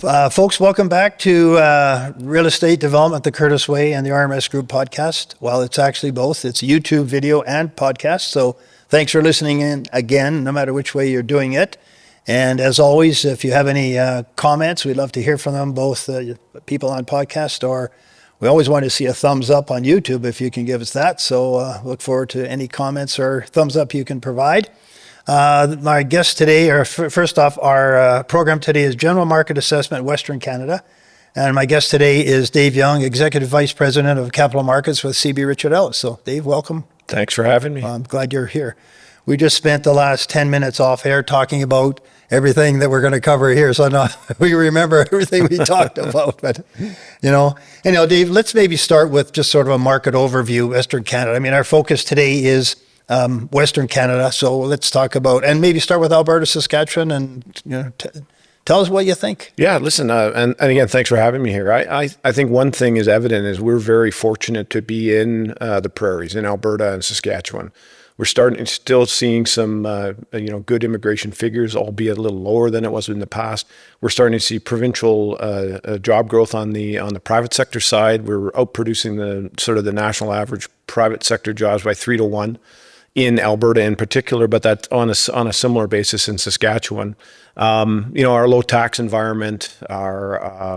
Folks, welcome back to Real Estate Development the Curtis Way and the RMS Group podcast. Well, it's actually both. It's YouTube video and podcast. So thanks for listening in again, no matter which way you're doing it. And as always, if you have any comments, we'd love to hear from them, both people on podcast, or we always want to see a thumbs up on YouTube if you can give us that. So look forward to any comments or thumbs up you can provide. My guest today, or first off, our program today is General Market Assessment Western Canada. And my guest today is Dave Young, Executive Vice President of Capital Markets with CB Richard Ellis. So Dave, welcome. Thanks for having me. I'm glad you're here. We just spent the last 10 minutes off air talking about everything that we're going to cover here. So now we remember everything we talked about. But, anyhow, Dave, let's maybe start with just sort of a market overview, Western Canada. I mean, our focus today is Western Canada. So let's talk about, and maybe start with Alberta, Saskatchewan, and tell us what you think. Yeah, listen, and again, thanks for having me here. I think one thing is evident is we're very fortunate to be in the prairies in Alberta and Saskatchewan. We're still seeing some good immigration figures, albeit a little lower than it was in the past. We're starting to see provincial job growth on the private sector side. We're outproducing the national average private sector jobs by 3 to 1. In Alberta in particular, but that's on a similar basis in Saskatchewan. Our low tax environment, our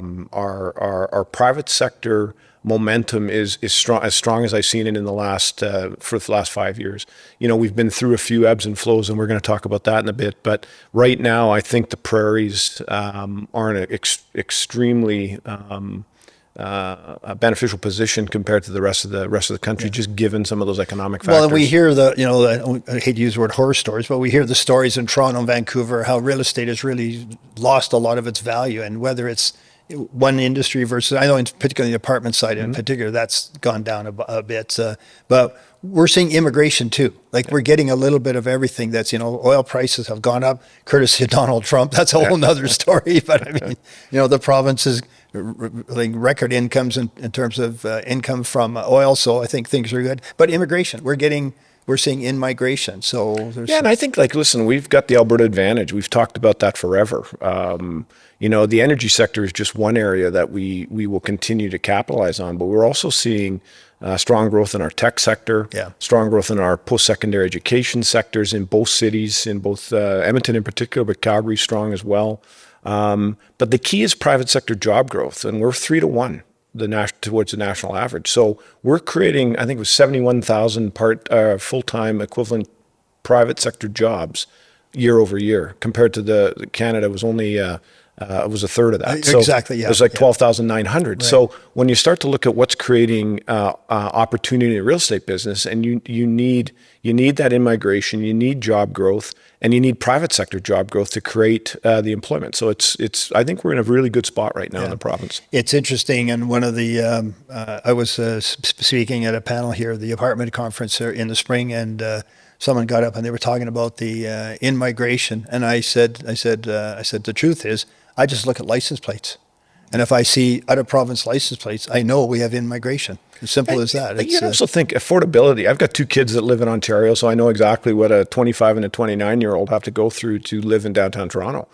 private sector momentum is strong, as strong as I've seen it in the last 5 years. We've been through a few ebbs and flows, and we're going to talk about that in a bit. But right now, I think the prairies are in an extremely a beneficial position compared to the rest of the country, just given some of those economic factors. Well, and we hear I hate to use the word horror stories, but we hear the stories in Toronto and Vancouver, how real estate has really lost a lot of its value, and whether it's one industry versus, I know in particular the apartment side in particular, that's gone down a bit, but we're seeing immigration too. Like we're getting a little bit of everything. That's, oil prices have gone up courtesy of Donald Trump. That's a whole nother story. But I mean, the province is like record incomes in terms of income from oil. So I think things are good. But immigration, we're seeing in-migration. So and I think, listen, we've got the Alberta Advantage. We've talked about that forever. The energy sector is just one area that we will continue to capitalize on, but we're also seeing strong growth in our tech sector, strong growth in our post-secondary education sectors in both cities, in both Edmonton in particular, but Calgary strong as well. But the key is private sector job growth, and we're 3 to 1 towards the national average. So we're creating, I think it was 71,000 full-time equivalent private sector jobs year over year, compared to the Canada was only it was a third of that. So exactly, yeah. It was like 12,900. Right. So when you start to look at what's creating opportunity in the real estate business, and you need that in-migration, you need job growth, and you need private sector job growth to create the employment. So it's I think we're in a really good spot right now in the province. It's interesting, and one of the I was speaking at a panel here, the apartment conference in the spring, and someone got up and they were talking about the in-migration, and I said the truth is, I just look at license plates. And if I see out of province license plates, I know we have in-migration. As simple as that. You also think affordability. I've got 2 kids that live in Ontario, so I know exactly what a 25 and a 29-year-old have to go through to live in downtown Toronto.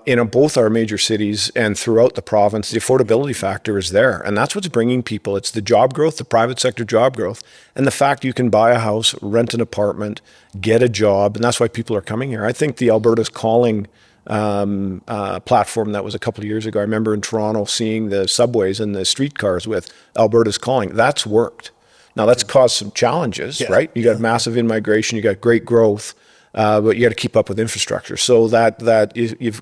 In both our major cities and throughout the province, the affordability factor is there. And that's what's bringing people. It's the job growth, the private sector job growth, and the fact you can buy a house, rent an apartment, get a job. And that's why people are coming here. I think the Alberta's Calling platform that was a couple of years ago. I remember in Toronto seeing the subways and the streetcars with Alberta's Calling. That's worked. Now that's caused some challenges, right? You got massive in-migration, you got great growth, but you got to keep up with infrastructure. So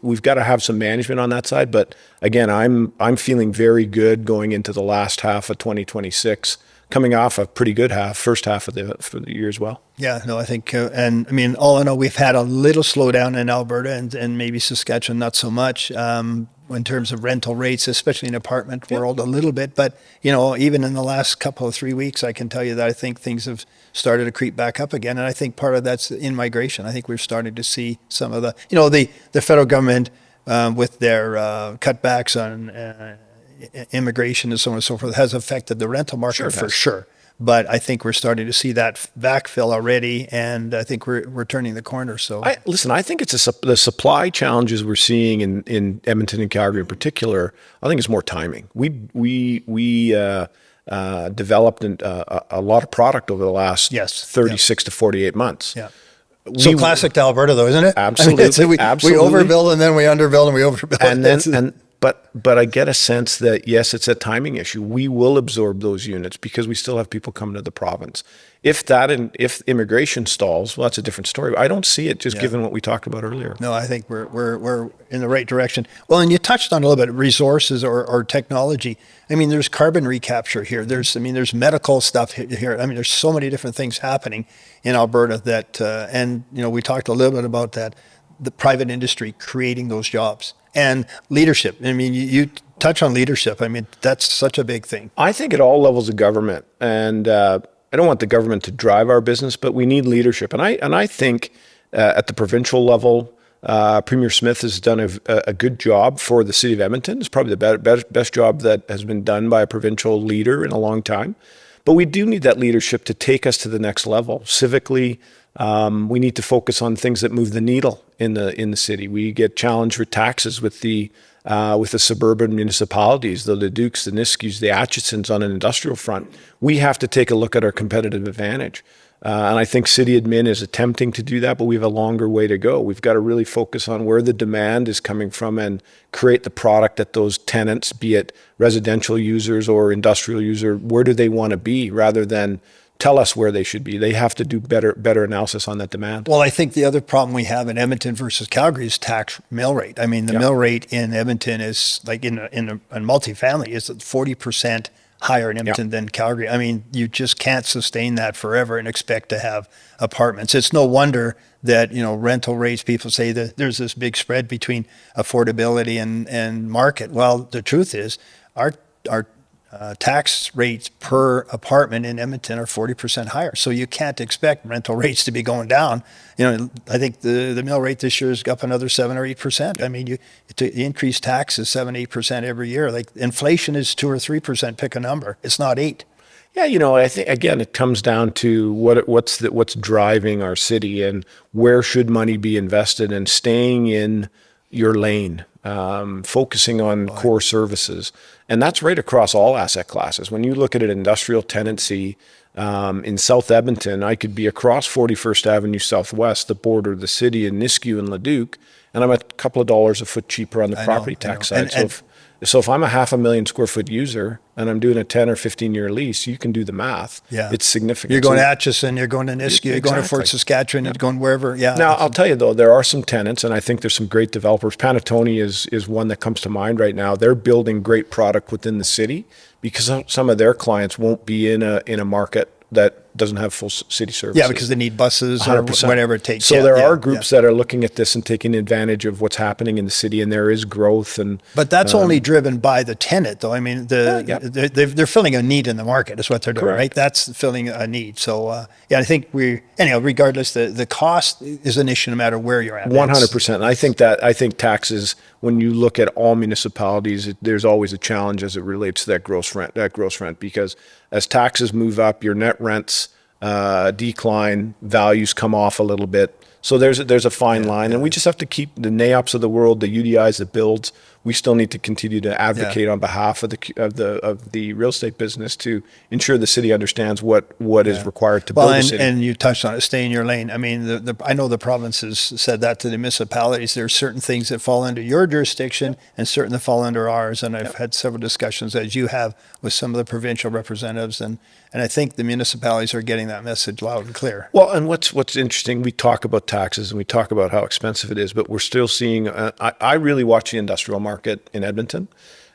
we've got to have some management on that side. But again, I'm feeling very good going into the last half of 2026. Coming off a pretty good first half for the year as well. Yeah, no, I think, and I mean, all in all, we've had a little slowdown in Alberta and maybe Saskatchewan, not so much in terms of rental rates, especially in apartment world, a little bit. But, even in the last couple of 3 weeks, I can tell you that I think things have started to creep back up again. And I think part of that's in migration. I think we're starting to see some of the federal government with their cutbacks on immigration and so on and so forth has affected the rental market for sure. but I think we're starting to see that backfill already, and I think we're turning the corner. So I think it's the supply challenges we're seeing in Edmonton and Calgary in particular. I think it's more timing. We developed a lot of product over the last 36 to 48 months. Yeah. So classic to Alberta, though, isn't it? Absolutely. We overbuild and then we underbuild and we overbuild. But I get a sense that, yes, it's a timing issue. We will absorb those units because we still have people coming to the province. If immigration stalls, well, that's a different story. I don't see it just given what we talked about earlier. No, I think we're in the right direction. Well, and you touched on a little bit resources or technology. I mean, there's carbon recapture here. There's medical stuff here. I mean, there's so many different things happening in Alberta that, and we talked a little bit about that, the private industry creating those jobs and leadership. I mean, you touch on leadership. I mean, that's such a big thing. I think at all levels of government, and I don't want the government to drive our business, but we need leadership. And I think at the provincial level, Premier Smith has done a good job for the city of Edmonton. It's probably the best job that has been done by a provincial leader in a long time. But we do need that leadership to take us to the next level. Civically, we need to focus on things that move the needle in the city. We get challenged with taxes with the suburban municipalities, the Ledukes, the Niskus, the Atchisons on an industrial front. We have to take a look at our competitive advantage. And I think city admin is attempting to do that, but we have a longer way to go. We've got to really focus on where the demand is coming from and create the product that those tenants, be it residential users or industrial user, where do they want to be rather than tell us where they should be. They have to do better analysis on that demand. Well, I think the other problem we have in Edmonton versus Calgary is tax mill rate. I mean, the mill rate in Edmonton is like in multifamily is 40% higher in Edmonton than Calgary. I mean, you just can't sustain that forever and expect to have apartments. It's no wonder that, rental rates, people say that there's this big spread between affordability and market. Well, the truth is our tax rates per apartment in Edmonton are 40% higher. So you can't expect rental rates to be going down. I think the mill rate this year is up another 7 or 8%. I mean, to increase taxes 7-8% every year. Like inflation is 2 or 3%. Pick a number. It's not 8. Yeah, I think again it comes down to what's driving our city and where should money be invested and staying in your lane. Focusing on core services. And that's right across all asset classes. When you look at an industrial tenancy in South Edmonton, I could be across 41st Avenue Southwest, the border of the city in Nisku and Leduc, and I'm a couple of dollars a foot cheaper on the property tax side. So if I'm a 500,000 square foot user and I'm doing a 10 or 15 year lease, you can do the math. Yeah. It's significant. You're going to Atchison, you're going to Nisku, you're going to Fort Saskatchewan, you're going wherever. Yeah. Now, I'll tell you though, there are some tenants and I think there's some great developers. Panettone is one that comes to mind right now. They're building great product within the city because some of their clients won't be in a market that doesn't have full city services. Yeah, because they need buses 100%. Or whatever it takes. So there are groups that are looking at this and taking advantage of what's happening in the city, and there is growth. But that's only driven by the tenant, though. I mean, they're filling a need in the market. Is what they're doing, right? That's filling a need. So I think regardless, the cost is an issue no matter where you're at. 100%. I think taxes. When you look at all municipalities, there's always a challenge as it relates to that gross rent, because as taxes move up, your net rents decline, values come off a little bit. So there's a fine line, and we just have to keep the NAIOPs of the world, the UDIs, the builds. We still need to continue to advocate on behalf of the real estate business to ensure the city understands what is required to build the city. And you touched on it, stay in your lane. I mean, I know the province has said that to the municipalities. There are certain things that fall under your jurisdiction and certain that fall under ours. And I've had several discussions, as you have, with some of the provincial representatives, and I think the municipalities are getting that message loud and clear. Well, and what's interesting, we talk about taxes and we talk about how expensive it is, but we're still seeing. I really watch the industrial market in Edmonton.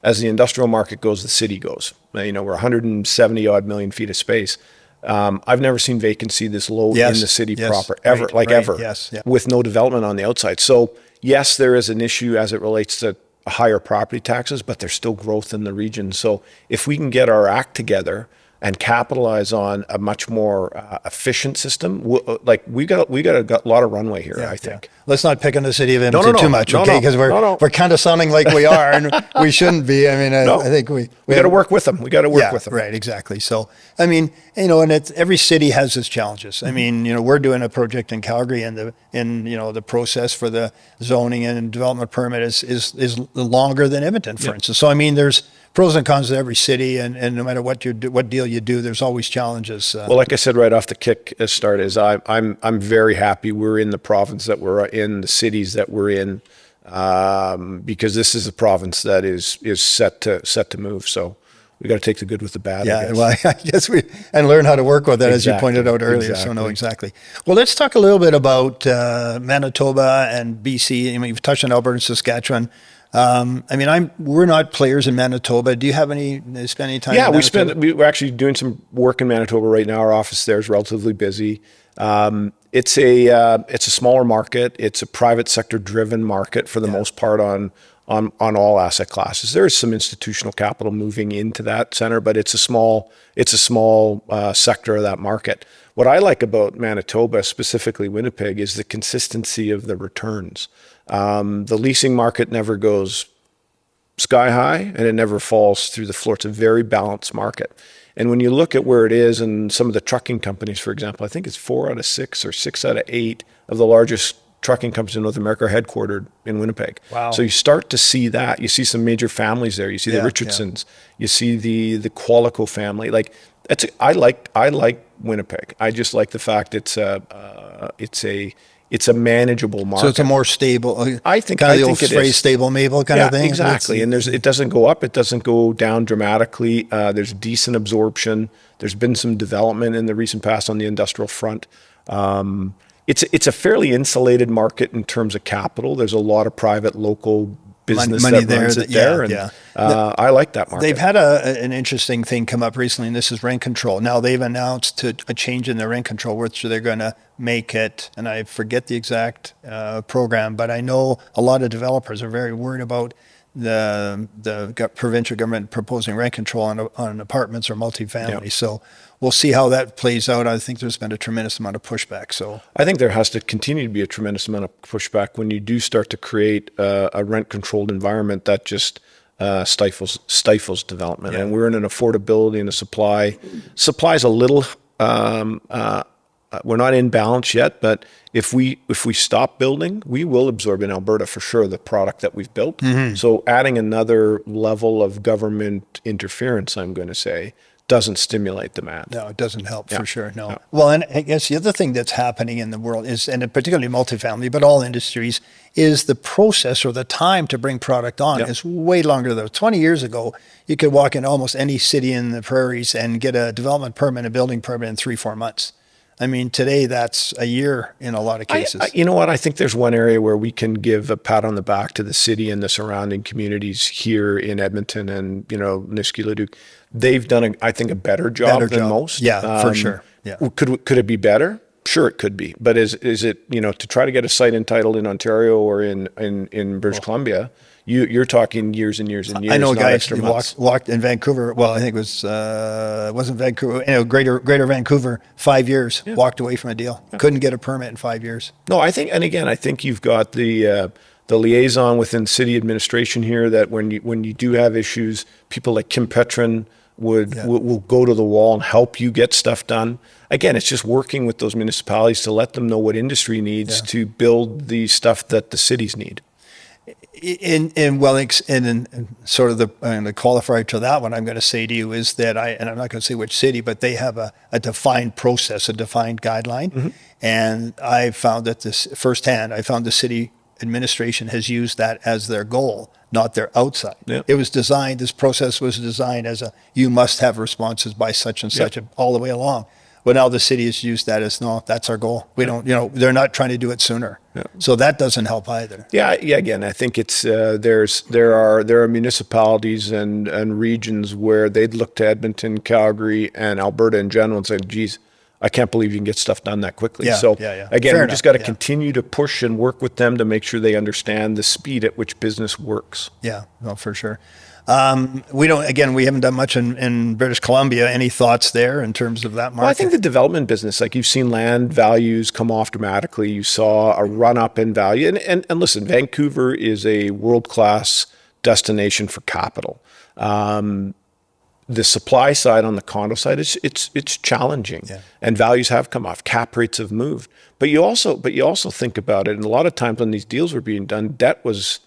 As the industrial market goes, the city goes. We're 170 odd million feet of space. I've never seen vacancy this low in the city proper, ever, ever, with no development on the outside. So yes, there is an issue as it relates to higher property taxes, but there's still growth in the region. So if we can get our act together, and capitalize on a much more efficient system, like we got a lot of runway here, I think. Yeah. Let's not pick on the city of Edmonton too much, No, okay? Because we're kind of sounding like we are, and we shouldn't be. I mean, I think we got to work with them. We got to work with them. Right, exactly. So, I mean, and every city has its challenges. I mean, we're doing a project in Calgary, and the process for the zoning and development permit is longer than Edmonton, for instance. So, I mean, there's pros and cons to every city, and no matter what deal you do, there's always challenges. Well, like I said right off the start, is I'm very happy we're in the province that we're in, the cities that we're in, because this is a province that is set to move. So we got to take the good with the bad. Yeah, well, I guess and learn how to work with that, as you pointed out earlier. Exactly. So no, exactly. Well, let's talk a little bit about Manitoba and BC. I mean, you've touched on Alberta and Saskatchewan. I mean, we're not players in Manitoba. Do you have spend any time? Yeah, in Manitoba? we're actually doing some work in Manitoba right now. Our office there is relatively busy. It's a smaller market. It's a private sector driven market for the most part on all asset classes. There is some institutional capital moving into that center, but it's a small sector of that market. What I like about Manitoba, specifically Winnipeg, is the consistency of the returns. The leasing market never goes sky high and it never falls through the floor. It's a very balanced market. And when you look at where it is, and some of the trucking companies, for example, I think it's 4 out of 6 or 6 out of 8 of the largest trucking companies in North America are headquartered in Winnipeg. Wow. So you start to see that. You see some major families there. You see the Richardsons. You see the Qualico family. Like I like Winnipeg. I just like the fact it's a manageable market. So it's a more stable. I think kind of the old it phrase, is. stable Mabel kind of thing. Exactly. And it doesn't go up. It doesn't go down dramatically. There's decent absorption. There's been some development in the recent past on the industrial front. It's a fairly insulated market in terms of capital. There's a lot of private local business money that runs it there. I like that market. They've had an interesting thing come up recently, and this is rent control. Now they've announced a change in their rent control, which they're going to make it, and I forget the exact program, but I know a lot of developers are very worried about the provincial government proposing rent control on apartments or multifamily. Yep. So we'll see how that plays out. I think there's been a tremendous amount of pushback. So I think there has to continue to be a tremendous amount of pushback when you do start to create a rent-controlled environment that just stifles development. Yeah. And we're in an affordability and a supply. Supply's a little. We're not in balance yet, but if we stop building, we will absorb in Alberta for sure the product that we've built. Mm-hmm. So adding another level of government interference, I'm going to say, doesn't stimulate demand. No, it doesn't help for sure. No. Yeah. Well, and I guess the other thing that's happening in the world is, and particularly multifamily, but all industries, is the process or the time to bring product on is way longer though. 20 years ago, you could walk in almost any city in the prairies and get a development permit, a building permit in 3-4 months. I mean, today that's a year in a lot of cases. You know what? I think there's one area where we can give a pat on the back to the city and the surrounding communities here in Edmonton and, Nisqually. They've done, I think, a better job than most. Yeah, for sure. Yeah. Could it be better? Sure, it could be. But is it, to try to get a site entitled in Ontario or in British Columbia, you're talking years and years and years. I know a guy who walked in Vancouver. Well, I think it wasn't Vancouver. Greater Vancouver. 5 years walked away from a deal. Yeah. Couldn't get a permit in 5 years. No, I think you've got the liaison within city administration here that when you do have issues, people like Kim Petrin will go to the wall and help you get stuff done. Again, it's just working with those municipalities to let them know what industry needs to build the stuff that the cities need. And sort of the qualifier to that one, I'm going to say to you is that and I'm not going to say which city, but they have a defined process, a defined guideline. Mm-hmm. And I found that the city administration has used that as their goal, not their outside. Yep. This process was designed as you must have responses by such and such all the way along. But now the city has used that as, no, that's our goal. We don't, they're not trying to do it sooner. Yeah. So that doesn't help either. Yeah. Again, I think it's, there are municipalities and regions where they'd look to Edmonton, Calgary, and Alberta in general and say, geez, I can't believe you can get stuff done that quickly. Again, we just got to continue to push and work with them to make sure they understand the speed at which business works. Yeah, no, for sure. We haven't done much in British Columbia. Any thoughts there in terms of that market? Well, I think the development business, like you've seen land values come off dramatically. You saw a run up in value. And listen, Vancouver is a world-class destination for capital. The supply side on the condo side, it's challenging, and values have come off. Cap rates have moved, but you also think about it. And a lot of times when these deals were being done, debt was,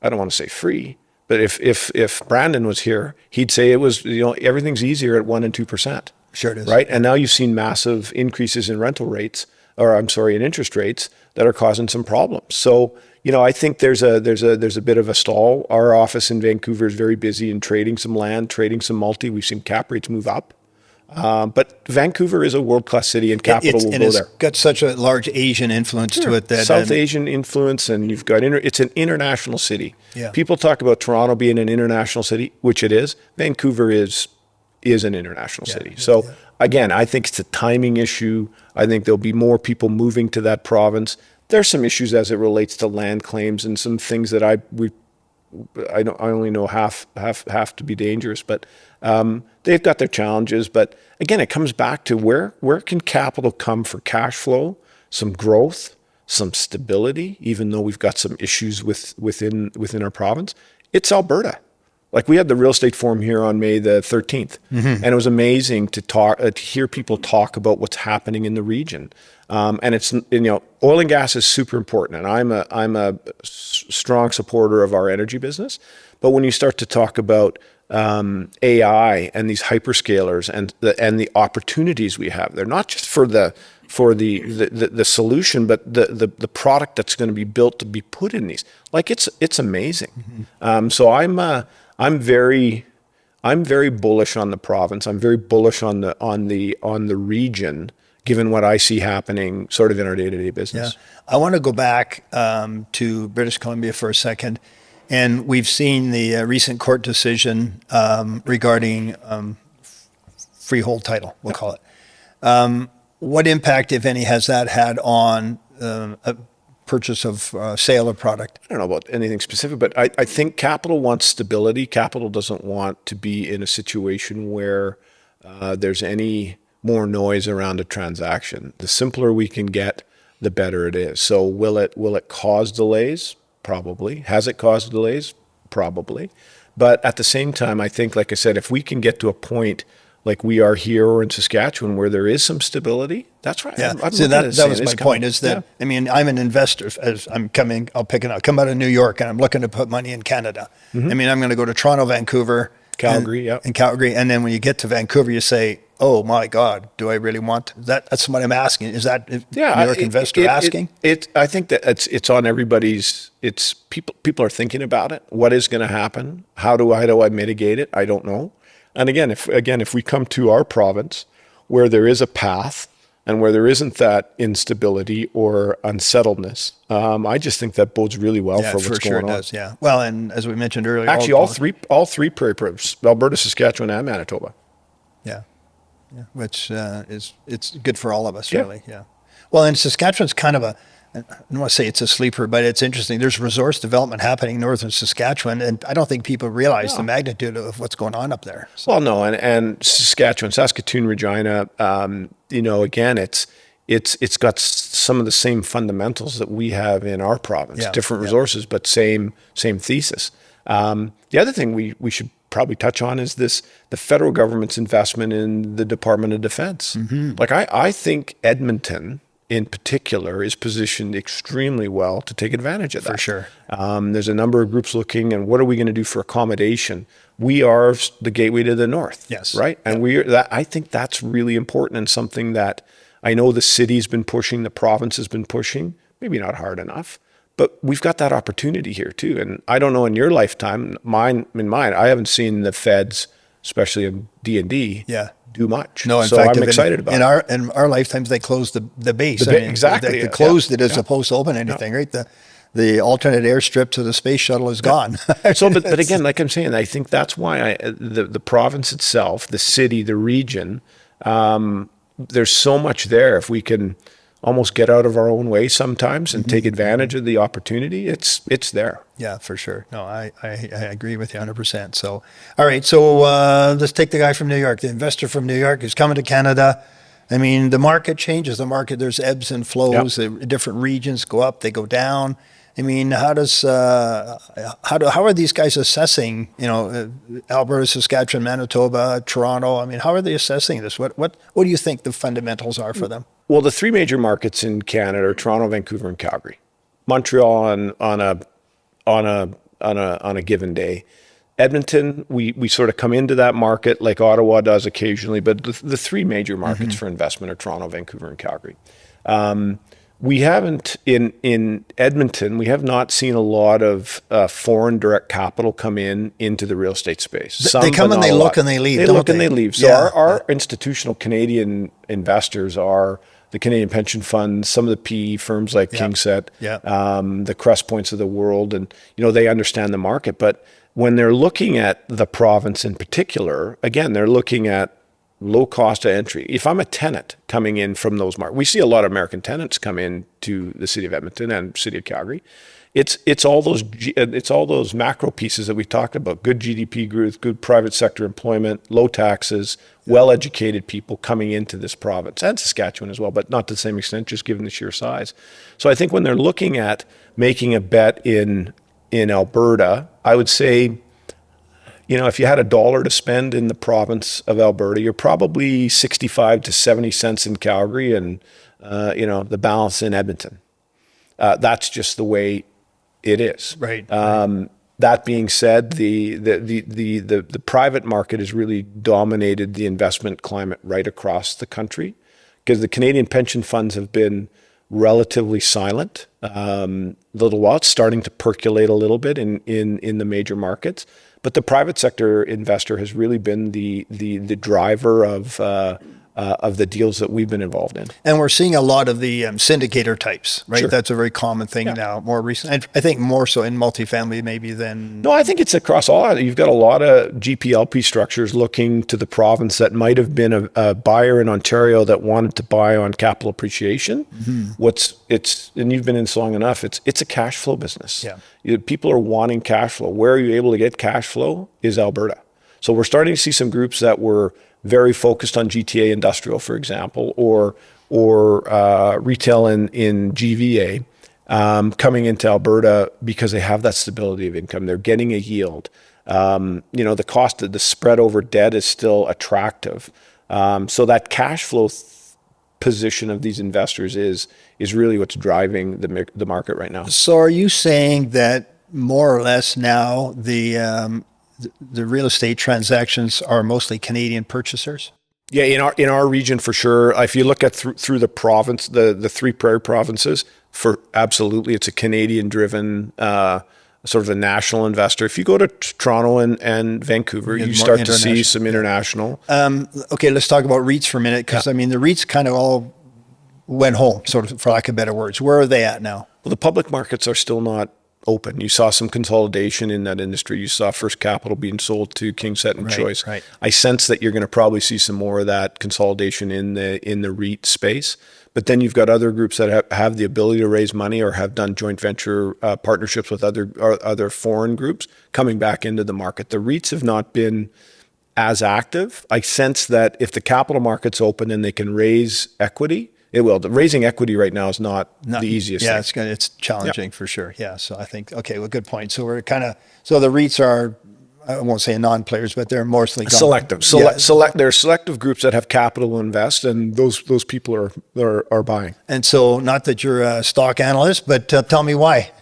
I don't want to say free, but if Brandon was here, he'd say it was, everything's easier at 1% and 2%. Sure it is. Right, and now you've seen massive increases in rental rates, in interest rates that are causing some problems. So, I think there's a bit of a stall. Our office in Vancouver is very busy in trading some land, trading some multi. We've seen cap rates move up. But Vancouver is a world-class city, and capital will go there. It's got such a large Asian influence to it. South Asian influence, and you've got it's an international city. Yeah. People talk about Toronto being an international city, which it is. Vancouver is an international city. So again, I think it's a timing issue. I think there'll be more people moving to that province. There's some issues as it relates to land claims and some things that I only know half to be dangerous, but they've got their challenges. But again, it comes back to where can capital come for cash flow, some growth, some stability, even though we've got some issues within our province. It's Alberta. Like we had the real estate forum here on May the 13th, and it was amazing to hear people talk about what's happening in the region. And it's, oil and gas is super important, and I'm a strong supporter of our energy business. But when you start to talk about AI and these hyperscalers and the opportunities we have, they're not just for the solution, but the product that's going to be built to be put in these. Like it's amazing. So I'm very bullish on the province. I'm very bullish on the region, given what I see happening sort of in our day-to-day business. Yeah. I want to go back to British Columbia for a second. And we've seen the recent court decision regarding freehold title, we'll call it. What impact, if any, has that had on a purchase of sale of product? I don't know about anything specific, but I think capital wants stability. Capital doesn't want to be in a situation where there's any more noise around a transaction. The simpler we can get, the better it is. So will it cause delays? Probably. Has it caused delays? Probably. But at the same time, I think, like I said, if we can get to a point like we are here or in Saskatchewan where there is some stability, that's right. Yeah. So that was my point, is that, I mean, I'm an investor. As I'm coming, come out of New York, and I'm looking to put money in Canada. I mean, I'm going to go to Toronto, Vancouver, Calgary, and Calgary. And then when you get to Vancouver, you say, oh my God, do I really want that? That's what I'm asking. Is that New York investor asking? I think that it's on everybody's. It's people are thinking about it. What is going to happen? How do I mitigate it? I don't know. And again, if we come to our province where there is a path and where there isn't that instability or unsettledness, I just think that bodes really well for what's going on. It does, yeah. Well, and as we mentioned earlier, actually, all three prairie provinces, Alberta, Saskatchewan, and Manitoba. Yeah. Yeah, which it's good for all of us, really. Yeah. Well, and Saskatchewan's kind of I don't want to say it's a sleeper, but it's interesting. There's resource development happening in northern Saskatchewan, and I don't think people realize the magnitude of what's going on up there. So. Well, no, and Saskatoon, Regina, again, it's got some of the same fundamentals that we have in our province. Different resources, but same thesis. The other thing we should probably touch on is the federal government's investment in the Department of Defense. Like I think Edmonton in particular is positioned extremely well to take advantage of that. For sure. There's a number of groups looking, and what are we going to do for accommodation? We are the gateway to the north. Yes. Right. And I think that's really important, and something that I know the city's been pushing, the province has been pushing, maybe not hard enough. But we've got that opportunity here too. And I don't know in your lifetime, mine, I haven't seen the feds, especially in D&D, do much. No, in so fact, I'm excited about it. In our lifetimes, they closed the base. Exactly. They closed it as opposed to open anything, right? The alternate airstrip to the space shuttle is gone. But again, like I'm saying, I think that's why the province itself, the city, the region, there's so much there. If we can almost get out of our own way sometimes and take advantage of the opportunity, it's there. Yeah, for sure. No, I agree with you 100%. So, all right. So let's take the guy from New York, the investor from New York who's coming to Canada. I mean, the market changes. The market, there's ebbs and flows. Yep. The different regions go up, they go down. I mean, how are these guys assessing, Alberta, Saskatchewan, Manitoba, Toronto? I mean, how are they assessing this? What do you think the fundamentals are for them? Well, the three major markets in Canada are Toronto, Vancouver, and Calgary. Montreal on a given day. Edmonton, we sort of come into that market like Ottawa does occasionally, but the three major markets for investment are Toronto, Vancouver, and Calgary. We haven't in Edmonton. We have not seen a lot of foreign direct capital come into the real estate space. They come and they look and they leave. They look and they leave. So Yeah. our institutional Canadian investors are the Canadian pension funds, some of the PE firms like KingSett, the Crest Points of the world, and they understand the market. But when they're looking at the province in particular, again, they're looking at low cost of entry. If I'm a tenant coming in from those markets, we see a lot of American tenants come in to the city of Edmonton and city of Calgary. It's all those macro pieces that we talked about: good GDP growth, good private sector employment, low taxes, well-educated people coming into this province, and Saskatchewan as well, but not to the same extent, just given the sheer size. So I think when they're looking at making a bet in Alberta, I would say, if you had $1 to spend in the province of Alberta, you're probably 65 to 70 cents in Calgary, and the balance in Edmonton. That's just the way it is. Right. That being said, the private market has really dominated the investment climate right across the country, because the Canadian pension funds have been relatively silent. Little while, it's starting to percolate a little bit in the major markets, but the private sector investor has really been the driver of the deals that we've been involved in. And we're seeing a lot of the syndicator types, right? Sure. That's a very common thing now, more recent. And I think more so in multifamily maybe than... No, I think it's across all. You've got a lot of GPLP structures looking to the province that might have been a buyer in Ontario that wanted to buy on capital appreciation. And you've been in so long enough, it's a cash flow business. Yeah. People are wanting cash flow. Where are you able to get cash flow is Alberta. So we're starting to see some groups that were very focused on GTA industrial, for example, or retail in GVA, coming into Alberta because they have that stability of income. They're getting a yield. The cost of the spread over debt is still attractive. So that cash flow position of these investors is really what's driving the market right now. So are you saying that more or less now the real estate transactions are mostly Canadian purchasers? Yeah, in our region for sure. If you look at through the province, the three prairie provinces, for absolutely, it's a Canadian-driven sort of a national investor. If you go to Toronto and Vancouver, you start to see some international. Okay, let's talk about REITs for a minute, because I mean the REITs kind of all went home, sort of, for lack of better words. Where are they at now? Well, the public markets are still not open. You saw some consolidation in that industry. You saw First Capital being sold to KingSett and Choice. Right. I sense that you're going to probably see some more of that consolidation in the REIT space. But then you've got other groups that have the ability to raise money or have done joint venture partnerships with other foreign groups coming back into the market. The REITs have not been as active. I sense that if the capital markets open and they can raise equity, it will. Raising equity right now is not the easiest thing. It's challenging for sure. Yeah. So I think, okay, well, good point. So we're so the REITs are, I won't say non-players, but they're mostly selective. There are selective groups that have capital to invest, and those people are buying. And so, not that you're a stock analyst, but tell me why.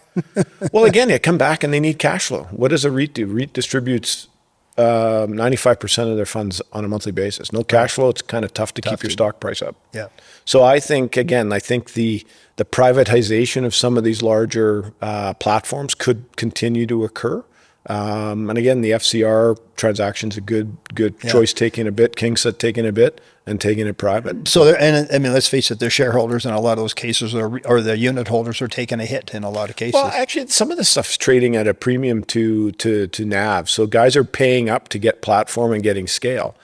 Well, again, you come back and they need cash flow. What does a REIT do? REIT distributes 95% of their funds on a monthly basis. No cash flow, it's kind of tough to keep your stock price up. Yeah. So I think the privatization of some of these larger platforms could continue to occur. And again, the FCR transaction's a good choice, taking a bit, KingSett taking a bit, and taking it private. So, and I mean, let's face it, their shareholders in a lot of those cases, or the unit holders, are taking a hit in a lot of cases. Well, actually, some of the stuff's trading at a premium to NAV. So guys are paying up to get platform and getting scale.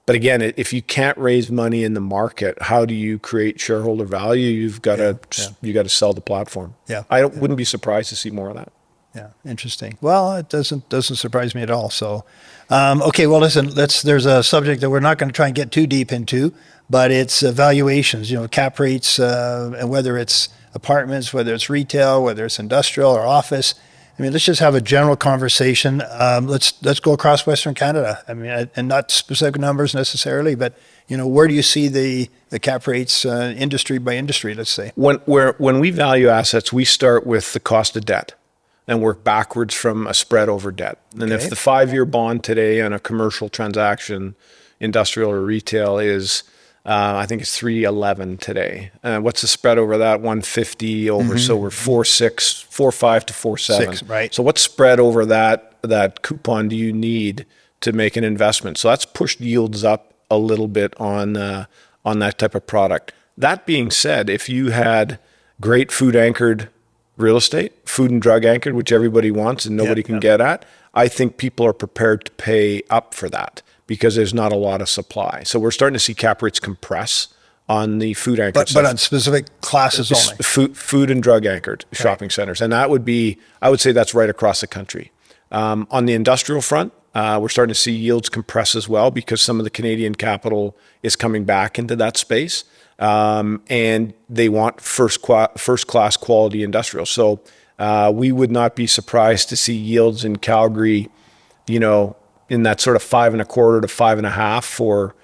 But again, if you can't raise money in the market, how do you create shareholder value? You've got to sell the platform. Yeah. Wouldn't be surprised to see more of that. Yeah, interesting. Well, it doesn't surprise me at all. So, okay. Well, listen. There's a subject that we're not going to try and get too deep into, but it's valuations. Cap rates, and whether it's apartments, whether it's retail, whether it's industrial or office. I mean, let's just have a general conversation. Let's go across Western Canada. I mean, and not specific numbers necessarily, but where do you see the cap rates, industry by industry? Let's say when we value assets, we start with the cost of debt and work backwards from a spread over debt. And if the 5-year bond today on a commercial transaction, industrial or retail is, I think it's 3.11 today. What's the spread over that? 150 over. So we're 4.5 to 4.7. Right. So what spread over that coupon do you need to make an investment? So that's pushed yields up a little bit on that type of product. That being said, if you had great food anchored real estate, food and drug anchored, which everybody wants and nobody can get at, I think people are prepared to pay up for that because there's not a lot of supply. So we're starting to see cap rates compress on the food anchored but on specific classes only. Food and drug anchored shopping centers. And that would be, I would say that's right across the country. On the industrial front, we're starting to see yields compress as well because some of the Canadian capital is coming back into that space. And they want first class quality industrial. So we would not be surprised to see yields in Calgary, in that sort of 5.25 to 5.5 for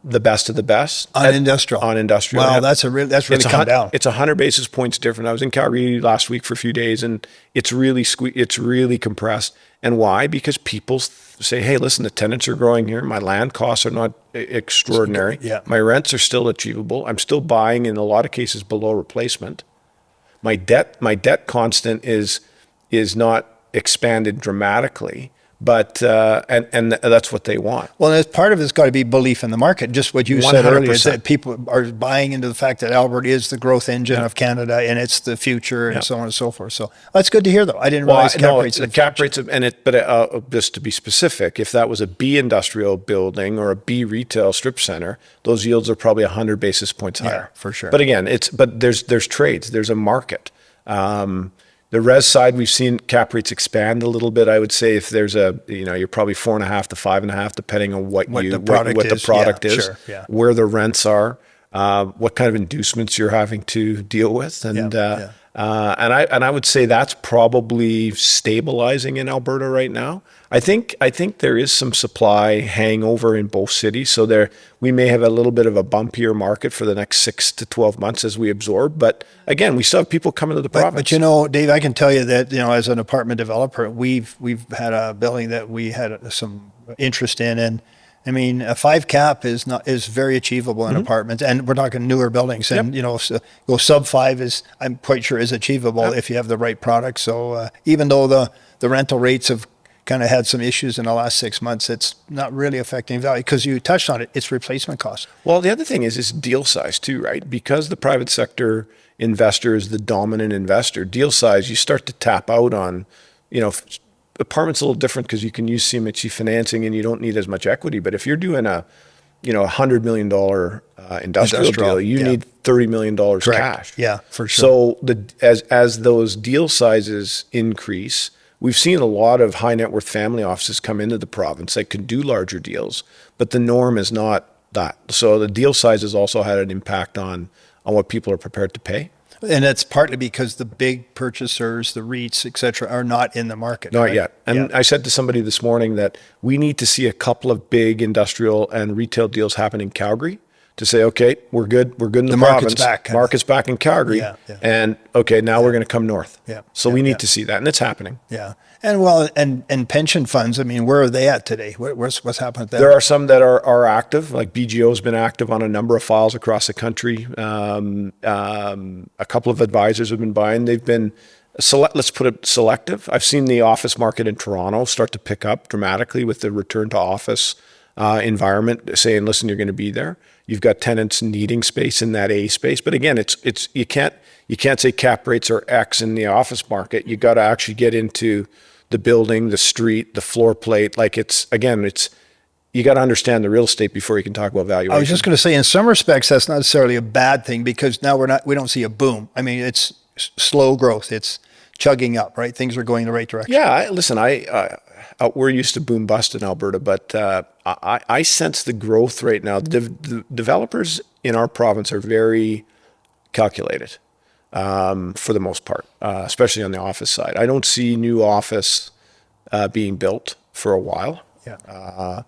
the best of the best on industrial. Wow, that's really come down. It's 100 basis points different. I was in Calgary last week for a few days, and it's really compressed. And why? Because people say, "Hey, listen, the tenants are growing here. My land costs are not extraordinary. Yeah. My rents are still achievable. I'm still buying in a lot of cases below replacement. My debt constant is not expanded dramatically." But and that's what they want. Well, as part of it's got to be belief in the market. Just what you said earlier is 100%. that people are buying into the fact that Alberta is the growth engine of Canada and it's the future and so on and so forth. So that's good to hear, though. I didn't realize cap rates, but just to be specific, if that was a B industrial building or a B retail strip center, those yields are probably 100 basis points higher. Yeah, for sure. But again, there's trades. There's a market. The res side, we've seen cap rates expand a little bit. I would say if there's you're probably 4.5 to 5.5, depending on what the product is, sure, yeah. Where the rents are, what kind of inducements you're having to deal with, and I would say that's probably stabilizing in Alberta right now. I think there is some supply hangover in both cities, so we may have a little bit of a bumpier market for the next 6 to 12 months as we absorb. But again, we still have people coming to the province. But Dave, I can tell you that as an apartment developer, we've had a building that we had some interest in, and I mean, a 5 cap is very achievable in apartments, and we're talking newer buildings. And go sub 5 I'm quite sure is achievable if you have the right product. So even though the rental rates have kind of had some issues in the last 6 months, it's not really affecting value because you touched on it. It's replacement cost. Well, the other thing is deal size too, right? Because the private sector investor is the dominant investor. Deal size, you start to tap out on, apartments a little different because you can use CMHC financing and you don't need as much equity. But if you're doing a $100 million industrial deal, you need $30 million cash. Yeah, for sure. So as those deal sizes increase, we've seen a lot of high net worth family offices come into the province that can do larger deals, but the norm is not that. So the deal size has also had an impact on what people are prepared to pay. And that's partly because the big purchasers, the REITs, et cetera, are not in the market. Not yet. And I said to somebody this morning that we need to see a couple of big industrial and retail deals happen in Calgary to say, okay, we're good in the province. Market's back in Calgary. And okay, now we're going to come north. So we need to see that, and it's happening. Yeah. And pension funds, I mean, where are they at today? What's happening with that? There are some that are active, like BGO has been active on a number of files across the country. A couple of advisors have been buying. They've been let's put it selective. I've seen the office market in Toronto start to pick up dramatically with the return to office environment, saying, listen, you're going to be there. You've got tenants needing space in that A space. But again, it's you can't say cap rates are X in the office market. You got to actually get into the building, the street, the floor plate. Like it's you got to understand the real estate before you can talk about valuation. I was just going to say, in some respects, that's not necessarily a bad thing because now we don't see a boom. I mean, it's slow growth. It's chugging up, right? Things are going the right direction. Yeah, listen, we're used to boom bust in Alberta, but I sense the growth right now. The developers in our province are very calculated for the most part, especially on the office side. I don't see new office being built for a while. Yeah.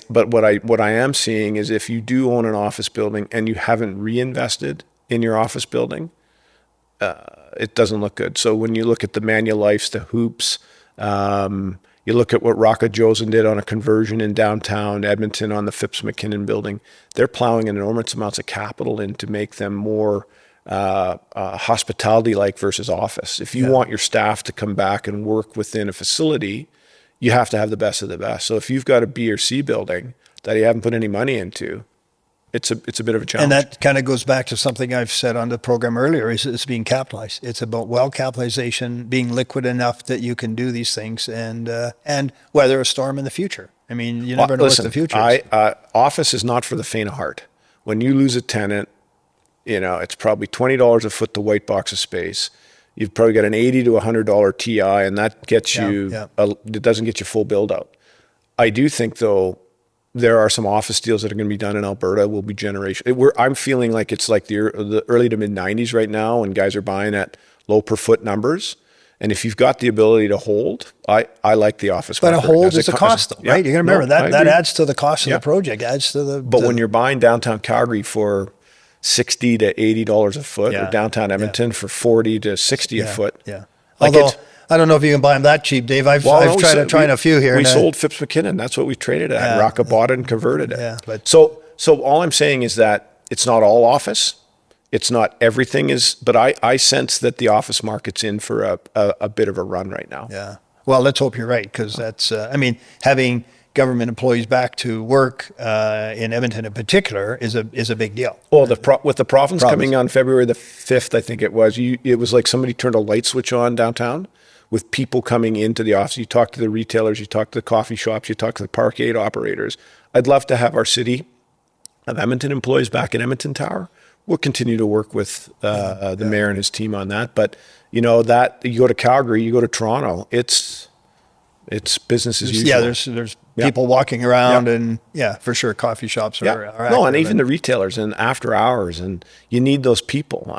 But what I am seeing is if you do own an office building and you haven't reinvested in your office building, it doesn't look good. So when you look at the Manulifes, the Hoops, you look at what Rocca Josen did on a conversion in downtown Edmonton on the Phipps McKinnon building, they're plowing enormous amounts of capital in to make them more hospitality-like versus office. If you want your staff to come back and work within a facility, you have to have the best of the best. So if you've got a B or C building that you haven't put any money into, it's a bit of a challenge. And that kind of goes back to something I've said on the program earlier, is it's being capitalized. It's about well-capitalization, being liquid enough that you can do these things and weather a storm in the future. I mean, you never know what the future is. Office is not for the faint of heart. When you lose a tenant, it's probably $20 a foot to white box of space. You've probably got an $80 to $100 TI, and that gets it doesn't get you full build out. I do think, though, there are some office deals that are going to be done in Alberta will be generation. I'm feeling like it's like the early to mid 90s right now, and guys are buying at low per foot numbers. And if you've got the ability to hold, I like the office. But a hold is a cost, though, right? You're going to remember that adds to the cost of the project, adds to the. But when you're buying downtown Calgary for $60 to $80 a foot, or downtown Edmonton for $40 to $60 a foot. Yeah. Although I don't know if you can buy them that cheap, Dave. I've tried a few here. We sold Phipps McKinnon. That's what we traded at. Rocca bought it and converted it. Yeah, but so all I'm saying is that it's not all office. It's not everything is, but I sense that the office market's in for a bit of a run right now. Yeah. Well, let's hope you're right, because that's, having government employees back to work in Edmonton in particular is a big deal. Well, with the province coming on February the 5th, I think it was, it was like somebody turned a light switch on downtown with people coming into the office. You talk to the retailers, you talk to the coffee shops, you talk to the parkade operators. I'd love to have our city of Edmonton employees back in Edmonton Tower. We'll continue to work with the mayor and his team on that. But that you go to Calgary, you go to Toronto, it's business as usual. Yeah, there's people walking around, and for sure, coffee shops are active. No, and even the retailers and after hours, and you need those people.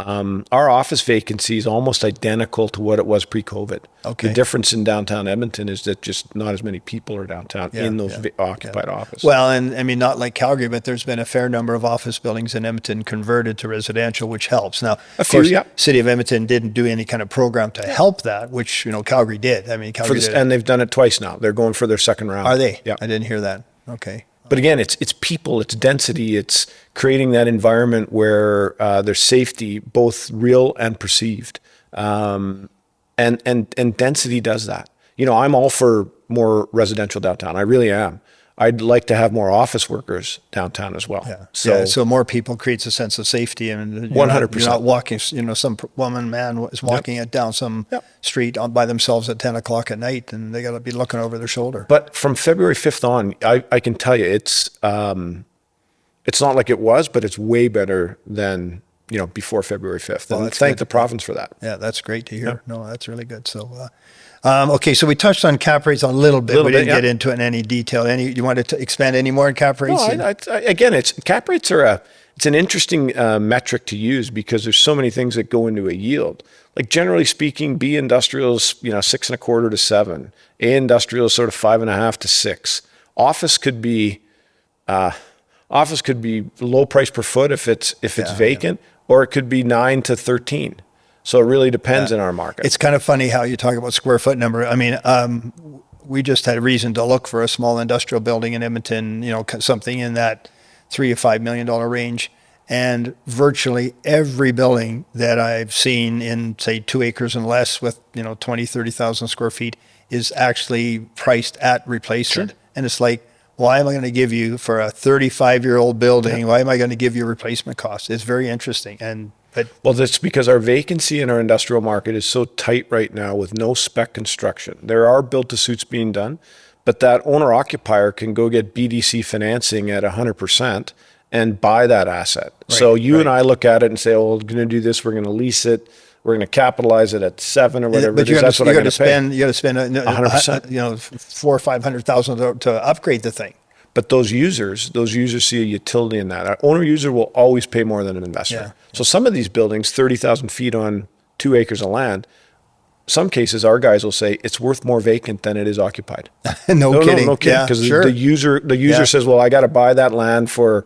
Our office vacancy is almost identical to what it was pre-COVID. Okay. The difference in downtown Edmonton is that just not as many people are downtown in those occupied offices. Well, and not like Calgary, but there's been a fair number of office buildings in Edmonton converted to residential, which helps. Now, of course, City of Edmonton didn't do any kind of program to help that, which Calgary did. I mean, Calgary did. And they've done it twice now. They're going for their second round. Are they? Yeah. I didn't hear that. Okay. But again, it's people, it's density, it's creating that environment where there's safety, both real and perceived. And density does that. I'm all for more residential downtown. I really am. I'd like to have more office workers downtown as well. Yeah. So more people creates a sense of safety, and 100%. You're not walking. Some man is walking it down some street by themselves at 10 o'clock at night, and they got to be looking over their shoulder. But from February 5th on, I can tell you it's not like it was, but it's way better than before February 5th. And thank the province for that. Yeah, that's great to hear. No, that's really good. So. Okay, so we touched on cap rates a little bit. We didn't get into it in any detail. You wanted to expand any more on cap rates? No, again, cap rates are it's an interesting metric to use because there's so many things that go into a yield. Like generally speaking, B industrials, 6.25 to 7. A industrial sort of 5.5 to 6. Office could be low price per foot if it's vacant, or it could be 9 to 13. So it really depends in our market. It's kind of funny how you talk about square foot number. I mean, we just had a reason to look for a small industrial building in Edmonton, something in that $3 to $5 million range. And virtually every building that I've seen in, say, 2 acres and less with, 20, 30,000 square feet is actually priced at replacement. Sure. And it's like, why am I going to give you for a 35-year-old building? Why am I going to give you replacement costs? It's very interesting. Well, that's because our vacancy in our industrial market is so tight right now with no spec construction. There are build-to-suits being done, but that owner occupier can go get BDC financing at 100% and buy that asset. So you and I look at it and say, oh, we're going to do this. We're going to lease it. We're going to capitalize it at 7 or whatever. But that's what I'm going to pay. You got to spend 100%. You know, 400,000 or 500,000 to upgrade the thing. But those users see a utility in that. Our owner user will always pay more than an investor. Yeah. So some of these buildings, 30,000 feet on 2 acres of land, some cases our guys will say it's worth more vacant than it is occupied. No kidding. No kidding. Because the user says, well, I got to buy that land for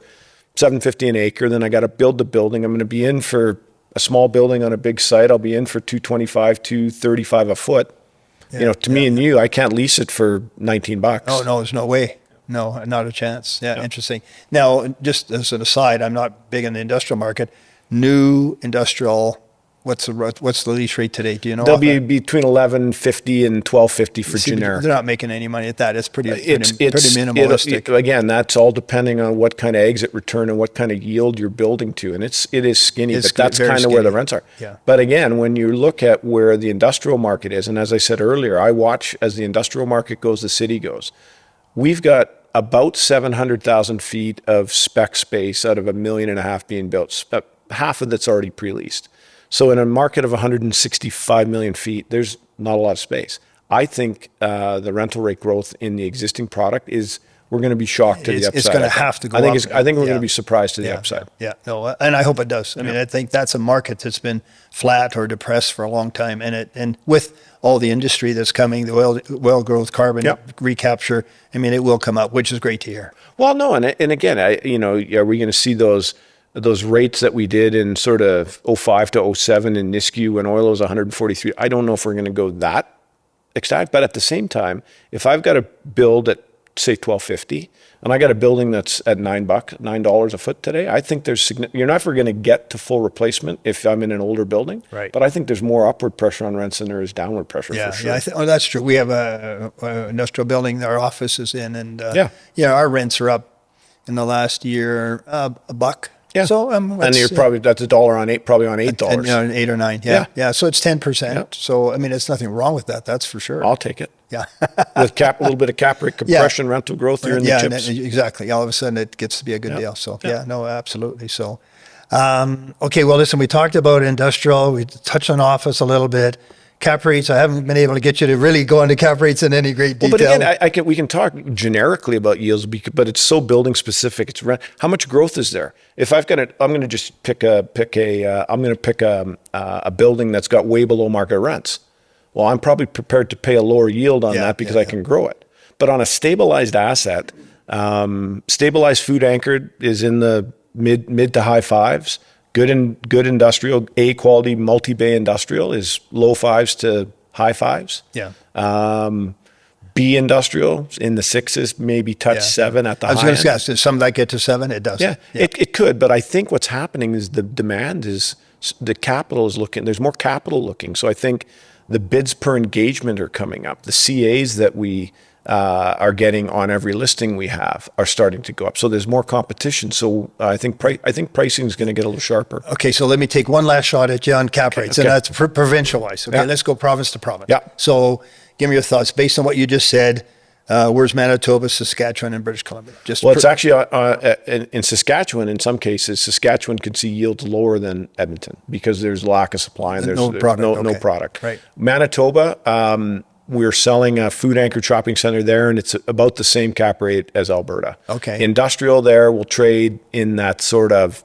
$750 an acre, then I got to build the building. I'm going to be in for a small building on a big site. I'll be in for $225, $235 a foot. Yeah, to me and you, I can't lease it for $19. Oh no, there's no way. No, not a chance. Yeah, interesting. Now, just as an aside, I'm not big in the industrial market. New industrial, what's the lease rate today? Do you know? They'll be between $11.50 and $12.50 for generic. They're not making any money at that. It's pretty minimalistic. Again, that's all depending on what kind of exit return and what kind of yield you're building to, and it is skinny. But that's kind of where the rents are. Yeah. But again, when you look at where the industrial market is, and as I said earlier, I watch as the industrial market goes, the city goes. We've got about 700,000 feet of spec space out of 1.5 million being built. Half of that's already pre-leased. So in a market of 165 million feet, there's not a lot of space. I think the rental rate growth in the existing product is, we're going to be shocked to the upside. It's going to have to go up. I think we're going to be surprised to the upside. Yeah, no, and I hope it does. I mean, I think that's a market that's been flat or depressed for a long time, and with all the industry that's coming, the oil growth, carbon recapture, I mean, it will come up, which is great to hear. Well, no, and again, are we going to see those rates that we did in sort of 05 to 07 in Nisku when oil was 143? I don't know if we're going to go that extent, but at the same time, if I've got to build at say $12.50, and I got a building that's at $9 a foot today, I think you're never going to get to full replacement if I'm in an older building. Right. But I think there's more upward pressure on rents than there is downward pressure. For sure. Yeah, that's true. We have a industrial building our office is in, and our rents are up in the last year $1. Yeah. So and you're probably that's $1 on $8, probably on $8. And 8 or 9. Yeah. So it's 10%. Yeah. So I mean, there's nothing wrong with that. That's for sure. I'll take it. Yeah. With a little bit of cap rate compression, rental growth, you're in the chips. Exactly. All of a sudden, it gets to be a good deal. So no, absolutely. So, okay. Well, listen, we talked about industrial. We touched on office a little bit. Cap rates, I haven't been able to get you to really go into cap rates in any great detail. Well, but again, we can talk generically about yields, but it's so building specific. It's rent. How much growth is there? If I've got it, I'm going to just pick a building that's got way below market rents. Well, I'm probably prepared to pay a lower yield on that because I can grow it. But on a stabilized asset, stabilized food anchored is in the mid to high fives. Good industrial, A quality multi-bay industrial is low fives to high fives. Yeah. B industrial in the sixes, maybe touch 7 at the high end. I was going to ask, does some of that get to 7? It does. Yeah. It could, but I think what's happening is the demand is, the capital is looking, there's more capital looking. So I think the bids per engagement are coming up. The CAs that we are getting on every listing we have are starting to go up. So there's more competition. So I think pricing is going to get a little sharper. Okay, so let me take one last shot at you on cap rates, and that's provincial-wise. Okay, let's go province to province. Yeah. So give me your thoughts based on what you just said. Where's Manitoba, Saskatchewan, and British Columbia? It's actually in Saskatchewan. In some cases, Saskatchewan could see yields lower than Edmonton because there's lack of supply and there's no product. Right. Manitoba, we're selling a food anchored shopping center there, and it's about the same cap rate as Alberta. Okay. Industrial there will trade in that sort of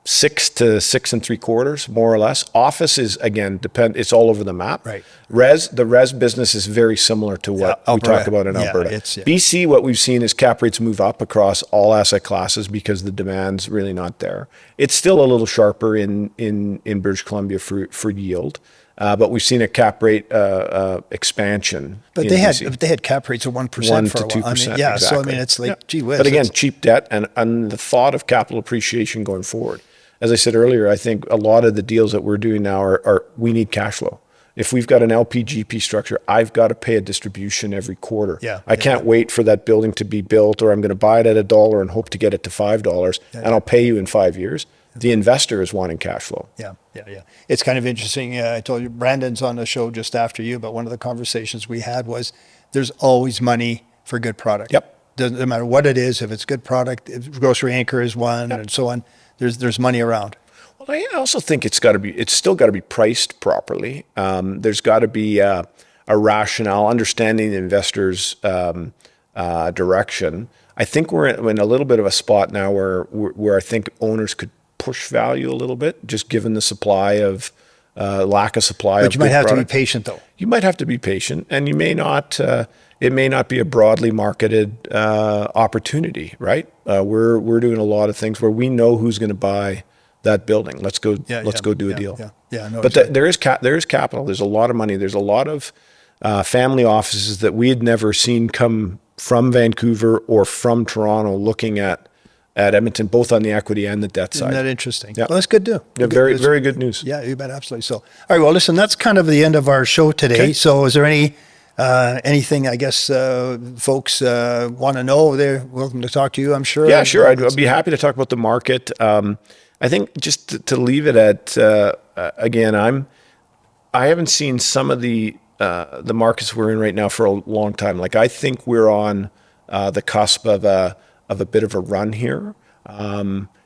6 to 6 3/4, more or less. Office is, again, it's all over the map. Right. The res business is very similar to what we talk about in Alberta. BC, what we've seen is cap rates move up across all asset classes because the demand's really not there. It's still a little sharper in British Columbia for yield. But we've seen a cap rate expansion. But they had cap rates of 1% for a while. 2%. Exactly. So I mean, it's like, gee whiz. But again, cheap debt and the thought of capital appreciation going forward. As I said earlier, I think a lot of the deals that we're doing now are we need cash flow. If we've got an LPGP structure, I've got to pay a distribution every quarter. I can't wait for that building to be built, or I'm going to buy it at $1 and hope to get it to $5, and I'll pay you in 5 years. The investor is wanting cash flow. Yeah. It's kind of interesting. I told you, Brandon's on the show just after you, but one of the conversations we had was there's always money for good product. Yep. Doesn't matter what it is, if it's good product, if grocery anchor is one, and so on. There's money around. Well, I also think it's still got to be priced properly. There's got to be a rationale, understanding the investors' direction. I think we're in a little bit of a spot now where I think owners could push value a little bit, just given the supply of lack of supply. But you might have to be patient, though. You might have to be patient, and you may not. It may not be a broadly marketed opportunity, right? We're doing a lot of things where we know who's going to buy that building. Let's go. Let's go do a deal. Yeah. No, but there is capital. There's a lot of money. There's a lot of family offices that we had never seen come from Vancouver or from Toronto, looking at Edmonton, both on the equity and the debt side. Isn't that interesting? Yeah. Well, that's good too. Yeah, very good news. Yeah, you bet, absolutely. So, all right, well, listen, that's kind of the end of our show today. Okay. So is there anything, I guess, folks want to know? They're welcome to talk to you, I'm sure. Yeah, sure. I'd be happy to talk about the market. I think just to leave it at, again, I haven't seen some of the markets we're in right now for a long time. Like, I think we're on the cusp of a bit of a run here.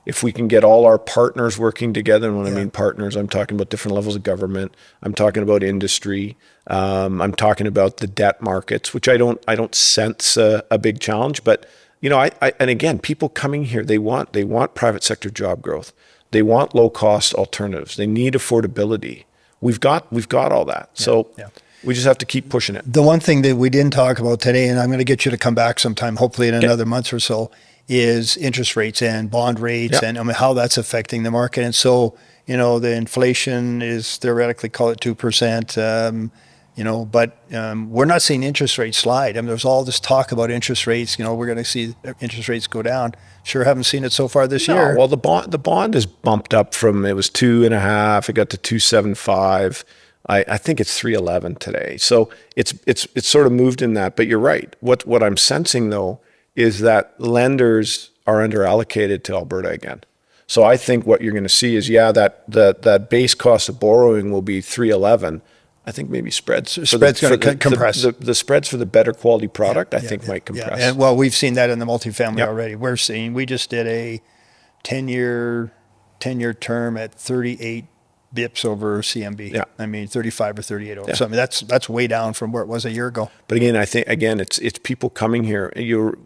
If we can get all our partners working together, and when I mean partners, I'm talking about different levels of government. I'm talking about industry. I'm talking about the debt markets, which I don't sense a big challenge. But and again, people coming here, they want private sector job growth. They want low cost alternatives. They need affordability. We've got all that. So we just have to keep pushing it. The one thing that we didn't talk about today, and I'm going to get you to come back sometime, hopefully in another month or so, is interest rates and bond rates and how that's affecting the market. And so, the inflation is theoretically, call it 2%, but we're not seeing interest rates slide. I mean, there's all this talk about interest rates. We're going to see interest rates go down. Sure haven't seen it so far this year. Well, the bond is bumped up from, it was 2.5, it got to 2.75. I think it's 3.11 today. So it's sort of moved in that, but you're right. What I'm sensing though is that lenders are under allocated to Alberta again. So I think what you're going to see is, that base cost of borrowing will be 3.11. I think maybe spreads going to compress. The spreads for the better quality product, I think might compress. And well, we've seen that in the multifamily already. We just did a 10-year term at 38 bips over CMB. Yeah. I mean, 35 or 38 over. Yeah. So I mean, that's way down from where it was a year ago. But again, I think it's people coming here.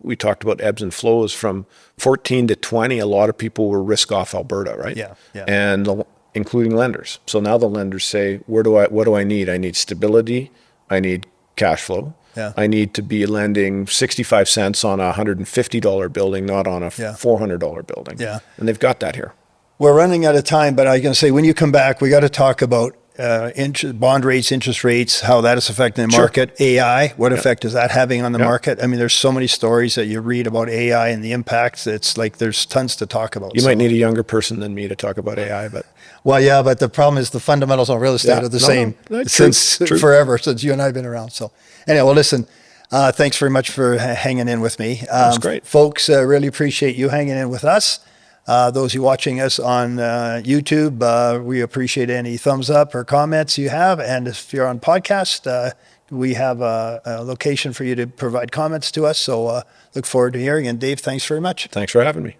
We talked about ebbs and flows from 14 to 20. A lot of people were risk off Alberta, right? Yeah. And including lenders. So now the lenders say, what do I need? I need stability. I need cash flow. Yeah. I need to be lending 65 cents on a $150 building, not on a $400 building. Yeah. And they've got that here. We're running out of time, but I'm going to say, when you come back, we got to talk about bond rates, interest rates, how that is affecting the market. AI, what effect is that having on the market? I mean, there's so many stories that you read about AI and the impacts. It's like there's tons to talk about. You might need a younger person than me to talk about AI, but... Well, yeah, but the problem is the fundamentals on real estate are the same forever, since you and I have been around. So anyway, well, listen, thanks very much for hanging in with me. That's great. Folks, really appreciate you hanging in with us. Those of you watching us on YouTube, we appreciate any thumbs up or comments you have. And if you're on podcast, we have a location for you to provide comments to us. So look forward to hearing. And Dave, thanks very much. Thanks for having me.